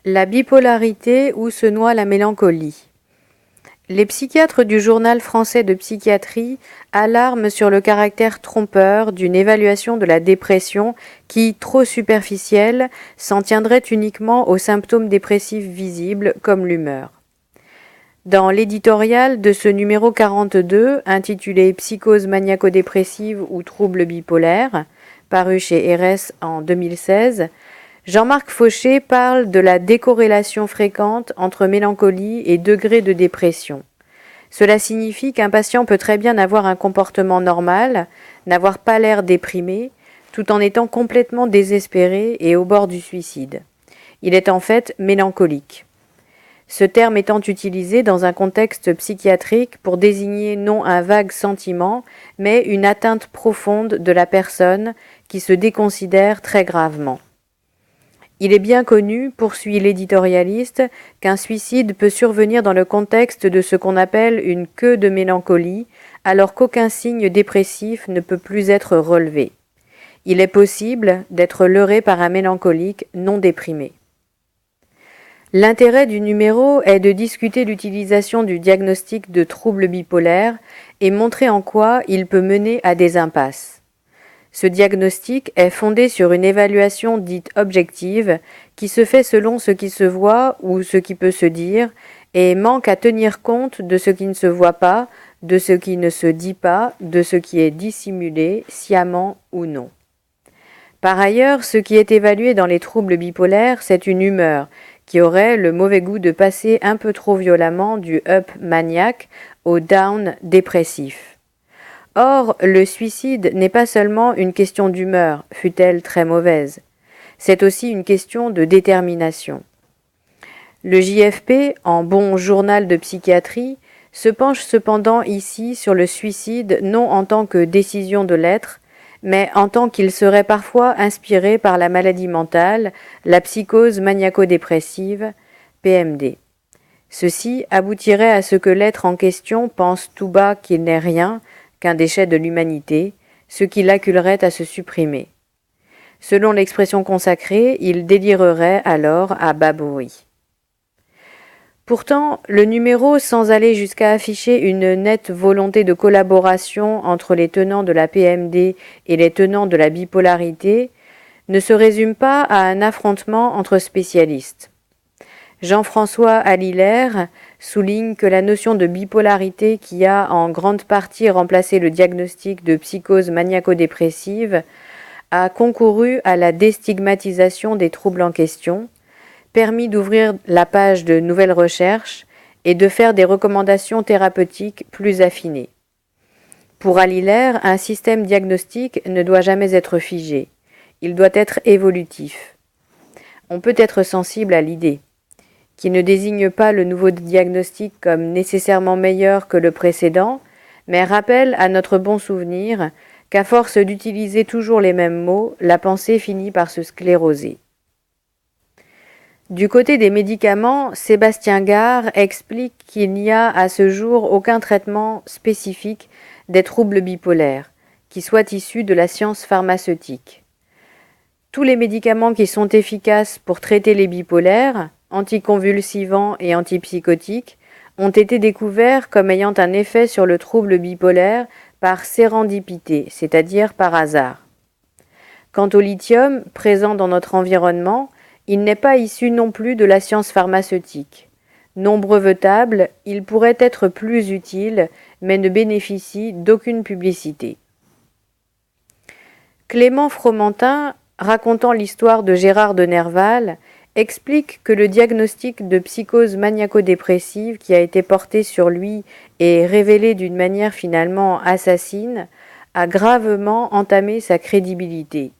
La bipolarité où se noie la mélancolie. Les psychiatres du Journal français de psychiatrie alarment sur le caractère trompeur d'une évaluation de la dépression qui, trop superficielle, s'en tiendrait uniquement aux symptômes dépressifs visibles comme l'humeur. Dans l'éditorial de ce numéro 42, intitulé Psychose maniaco-dépressive ou troubles bipolaires, paru chez RS en 2016, Jean-Marc Fauché parle de la décorrélation fréquente entre mélancolie et degré de dépression. Cela signifie qu'un patient peut très bien avoir un comportement normal, n'avoir pas l'air déprimé, tout en étant complètement désespéré et au bord du suicide. Il est en fait mélancolique. Ce terme étant utilisé dans un contexte psychiatrique pour désigner non un vague sentiment, mais une atteinte profonde de la personne qui se déconsidère très gravement. Il est bien connu, poursuit l'éditorialiste, qu'un suicide peut survenir dans le contexte de ce qu'on appelle une queue de mélancolie, alors qu'aucun signe dépressif ne peut plus être relevé. Il est possible d'être leurré par un mélancolique non déprimé. L'intérêt du numéro est de discuter l'utilisation du diagnostic de troubles bipolaires et montrer en quoi il peut mener à des impasses. Ce diagnostic est fondé sur une évaluation dite objective qui se fait selon ce qui se voit ou ce qui peut se dire et manque à tenir compte de ce qui ne se voit pas, de ce qui ne se dit pas, de ce qui est dissimulé, sciemment ou non. Par ailleurs, ce qui est évalué dans les troubles bipolaires, c'est une humeur qui aurait le mauvais goût de passer un peu trop violemment du up maniaque au down dépressif. Or, le suicide n'est pas seulement une question d'humeur, fût-elle très mauvaise. C'est aussi une question de détermination. Le JFP, en bon journal de psychiatrie, se penche cependant ici sur le suicide non en tant que décision de l'être, mais en tant qu'il serait parfois inspiré par la maladie mentale, la psychose maniaco-dépressive, PMD. Ceci aboutirait à ce que l'être en question pense tout bas qu'il n'est rien, qu'un déchet de l'humanité, ce qui l'acculerait à se supprimer. Selon l'expression consacrée, il délirerait alors à bas bruit. Pourtant, le numéro, sans aller jusqu'à afficher une nette volonté de collaboration entre les tenants de la PMD et les tenants de la bipolarité, ne se résume pas à un affrontement entre spécialistes. Jean-François Alilaire souligne que la notion de bipolarité qui a en grande partie remplacé le diagnostic de psychose maniaco-dépressive a concouru à la déstigmatisation des troubles en question, permis d'ouvrir la page de nouvelles recherches et de faire des recommandations thérapeutiques plus affinées. Pour Alilaire, un système diagnostique ne doit jamais être figé. Il doit être évolutif. On peut être sensible à l'idée, qui ne désigne pas le nouveau diagnostic comme nécessairement meilleur que le précédent, mais rappelle à notre bon souvenir qu'à force d'utiliser toujours les mêmes mots, la pensée finit par se scléroser. Du côté des médicaments, Sébastien Gare explique qu'il n'y a à ce jour aucun traitement spécifique des troubles bipolaires, qui soit issu de la science pharmaceutique. Tous les médicaments qui sont efficaces pour traiter les bipolaires, anticonvulsivants et antipsychotiques, ont été découverts comme ayant un effet sur le trouble bipolaire par sérendipité, c'est-à-dire par hasard. Quant au lithium, présent dans notre environnement, il n'est pas issu non plus de la science pharmaceutique. Non brevetable, il pourrait être plus utile, mais ne bénéficie d'aucune publicité. Clément Fromentin, racontant l'histoire de Gérard de Nerval, explique que le diagnostic de psychose maniaco-dépressive qui a été porté sur lui et révélé d'une manière finalement assassine a gravement entamé sa crédibilité.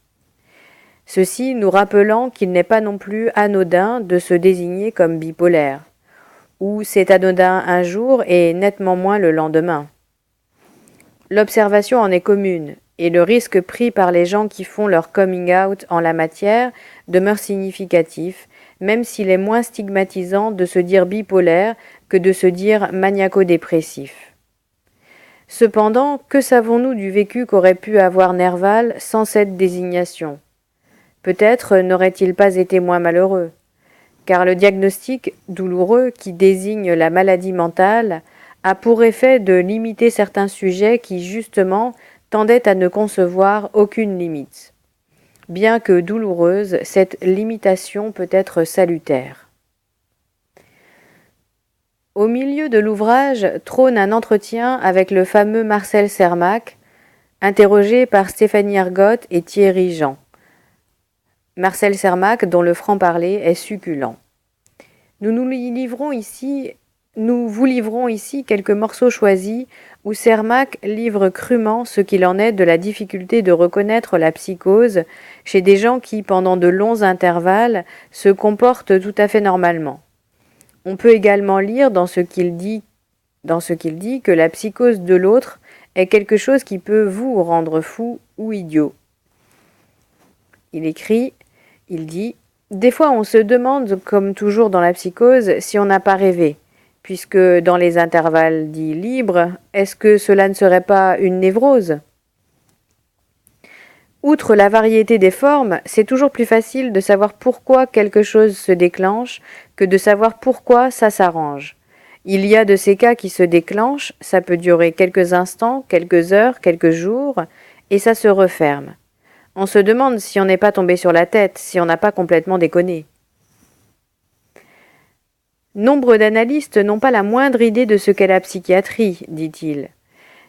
Ceci nous rappelant qu'il n'est pas non plus anodin de se désigner comme bipolaire, ou c'est anodin un jour et nettement moins le lendemain. L'observation en est commune, et le risque pris par les gens qui font leur coming out en la matière demeure significatif, même s'il est moins stigmatisant de se dire bipolaire que de se dire maniaco-dépressif. Cependant, que savons-nous du vécu qu'aurait pu avoir Nerval sans cette désignation ? Peut-être n'aurait-il pas été moins malheureux. car le diagnostic douloureux qui désigne la maladie mentale a pour effet de limiter certains sujets qui, justement, tendaient à ne concevoir aucune limite. Bien que douloureuse, cette limitation peut être salutaire. Au milieu de l'ouvrage trône un entretien avec le fameux Marcel Sermac, interrogé par Stéphanie Ergotte et Thierry Jean. Marcel Sermac, dont le franc-parler est succulent. Nous vous livrons ici quelques morceaux choisis où Sermac livre crûment ce qu'il en est de la difficulté de reconnaître la psychose chez des gens qui, pendant de longs intervalles, se comportent tout à fait normalement. On peut également lire dans ce qu'il dit que la psychose de l'autre est quelque chose qui peut vous rendre fou ou idiot. Il dit « Des fois on se demande, comme toujours dans la psychose, si on n'a pas rêvé, puisque dans les intervalles dits libres, est-ce que cela ne serait pas une névrose ?» Outre la variété des formes, c'est toujours plus facile de savoir pourquoi quelque chose se déclenche que de savoir pourquoi ça s'arrange. Il y a de ces cas qui se déclenchent, ça peut durer quelques instants, quelques heures, quelques jours, et ça se referme. On se demande si on n'est pas tombé sur la tête, si on n'a pas complètement déconné. Nombre d'analystes n'ont pas la moindre idée de ce qu'est la psychiatrie, dit-il.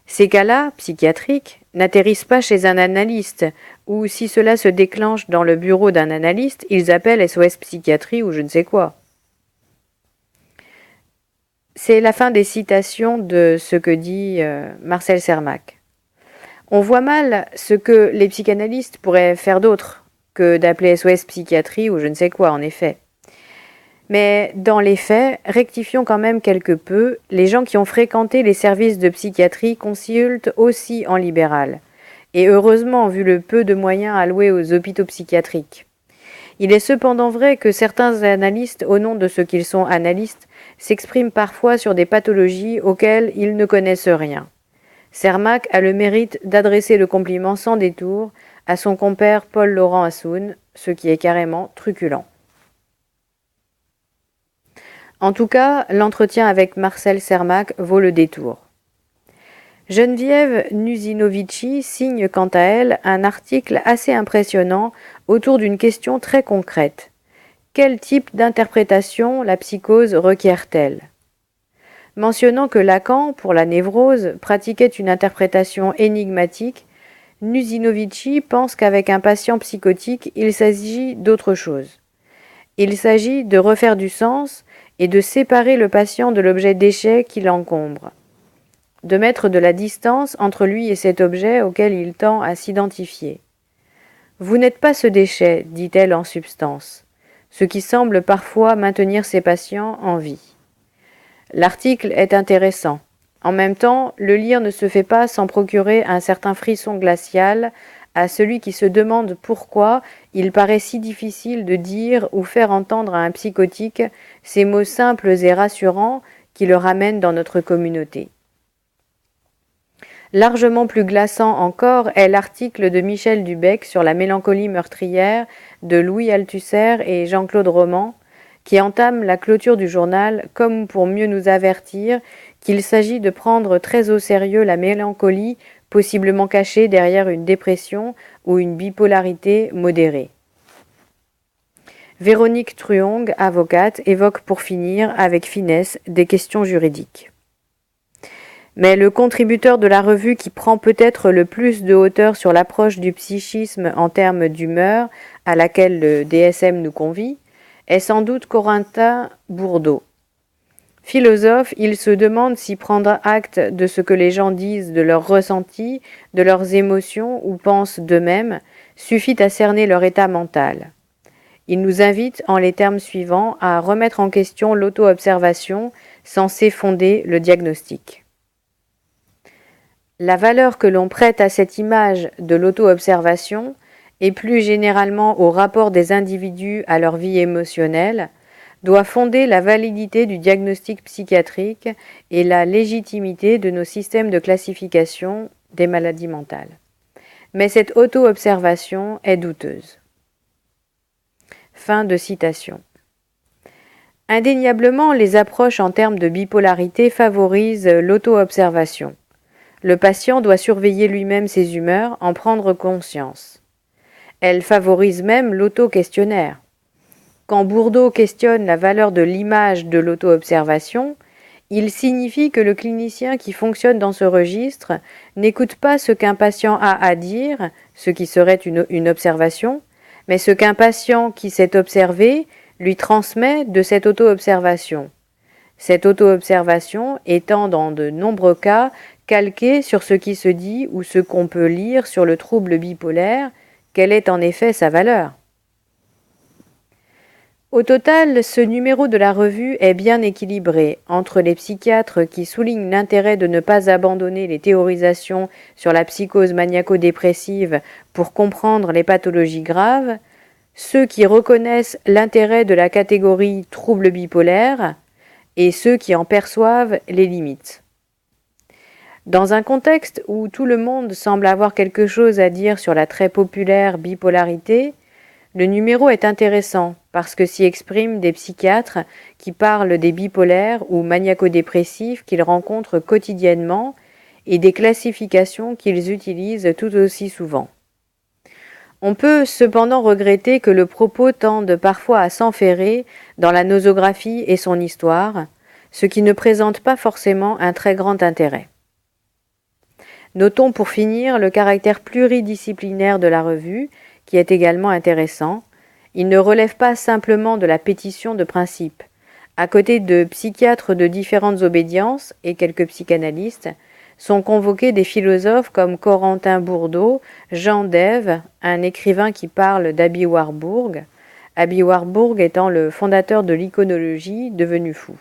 Ces cas-là, psychiatriques, n'atterrissent pas chez un analyste, ou si cela se déclenche dans le bureau d'un analyste, ils appellent SOS Psychiatrie ou je ne sais quoi. C'est la fin des citations de ce que dit Marcel Sermac. On voit mal ce que les psychanalystes pourraient faire d'autre que d'appeler SOS Psychiatrie ou je ne sais quoi, en effet. Mais dans les faits, rectifions quand même quelque peu, les gens qui ont fréquenté les services de psychiatrie consultent aussi en libéral. Et heureusement, vu le peu de moyens alloués aux hôpitaux psychiatriques. Il est cependant vrai que certains analystes, au nom de ce qu'ils sont analystes, s'expriment parfois sur des pathologies auxquelles ils ne connaissent rien. Sermac a le mérite d'adresser le compliment sans détour à son compère Paul-Laurent Assoun, ce qui est carrément truculent. En tout cas, l'entretien avec Marcel Sermac vaut le détour. Geneviève Nusinovici signe quant à elle un article assez impressionnant autour d'une question très concrète. Quel type d'interprétation la psychose requiert-elle ? Mentionnant que Lacan, pour la névrose, pratiquait une interprétation énigmatique, Nusinovici pense qu'avec un patient psychotique, il s'agit d'autre chose. Il s'agit de refaire du sens et de séparer le patient de l'objet déchet qui l'encombre, de mettre de la distance entre lui et cet objet auquel il tend à s'identifier. « Vous n'êtes pas ce déchet, dit-elle en substance, ce qui semble parfois maintenir ses patients en vie. » L'article est intéressant. En même temps, le lire ne se fait pas sans procurer un certain frisson glacial à celui qui se demande pourquoi il paraît si difficile de dire ou faire entendre à un psychotique ces mots simples et rassurants qui le ramènent dans notre communauté. Largement plus glaçant encore est l'article de Michel Dubec sur la mélancolie meurtrière de Louis Althusser et Jean-Claude Roman, qui entame la clôture du journal comme pour mieux nous avertir qu'il s'agit de prendre très au sérieux la mélancolie possiblement cachée derrière une dépression ou une bipolarité modérée. Véronique Truong, avocate, évoque pour finir, avec finesse, des questions juridiques. Mais le contributeur de la revue qui prend peut-être le plus de hauteur sur l'approche du psychisme en termes d'humeur, à laquelle le DSM nous convie, est sans doute Corentin Bourdeau. Philosophe, il se demande si prendre acte de ce que les gens disent de leurs ressentis, de leurs émotions ou pensent d'eux-mêmes, suffit à cerner leur état mental. Il nous invite, en les termes suivants, à remettre en question l'auto-observation censée fonder le diagnostic. La valeur que l'on prête à cette image de l'auto-observation, et plus généralement au rapport des individus à leur vie émotionnelle, doit fonder la validité du diagnostic psychiatrique et la légitimité de nos systèmes de classification des maladies mentales. Mais cette auto-observation est douteuse. Fin de citation. Indéniablement, les approches en termes de bipolarité favorisent l'auto-observation. Le patient doit surveiller lui-même ses humeurs, en prendre conscience. Elles favorisent même l'auto-questionnaire. Quand Bourdeau questionne la valeur de l'image de l'auto-observation, il signifie que le clinicien qui fonctionne dans ce registre n'écoute pas ce qu'un patient a à dire, ce qui serait une observation, mais ce qu'un patient qui s'est observé lui transmet de cette auto-observation. Cette auto-observation étant dans de nombreux cas calquée sur ce qui se dit ou ce qu'on peut lire sur le trouble bipolaire, quelle est en effet sa valeur ? Au total, ce numéro de la revue est bien équilibré entre les psychiatres qui soulignent l'intérêt de ne pas abandonner les théorisations sur la psychose maniaco-dépressive pour comprendre les pathologies graves, ceux qui reconnaissent l'intérêt de la catégorie trouble bipolaire et ceux qui en perçoivent les limites. Dans un contexte où tout le monde semble avoir quelque chose à dire sur la très populaire bipolarité, le numéro est intéressant parce que s'y expriment des psychiatres qui parlent des bipolaires ou maniaco-dépressifs qu'ils rencontrent quotidiennement et des classifications qu'ils utilisent tout aussi souvent. On peut cependant regretter que le propos tende parfois à s'enferrer dans la nosographie et son histoire, ce qui ne présente pas forcément un très grand intérêt. Notons pour finir le caractère pluridisciplinaire de la revue, qui est également intéressant. Il ne relève pas simplement de la pétition de principe. À côté de psychiatres de différentes obédiences et quelques psychanalystes, sont convoqués des philosophes comme Corentin Bourdeau, Jean Dève, un écrivain qui parle d'Abi Warburg, Abi Warburg étant le fondateur de l'iconologie devenu fou.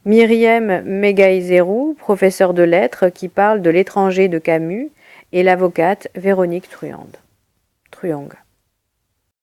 Myriam Megaïzerou, professeure de lettres qui parle de l'étranger de Camus, et l'avocate Véronique Truong.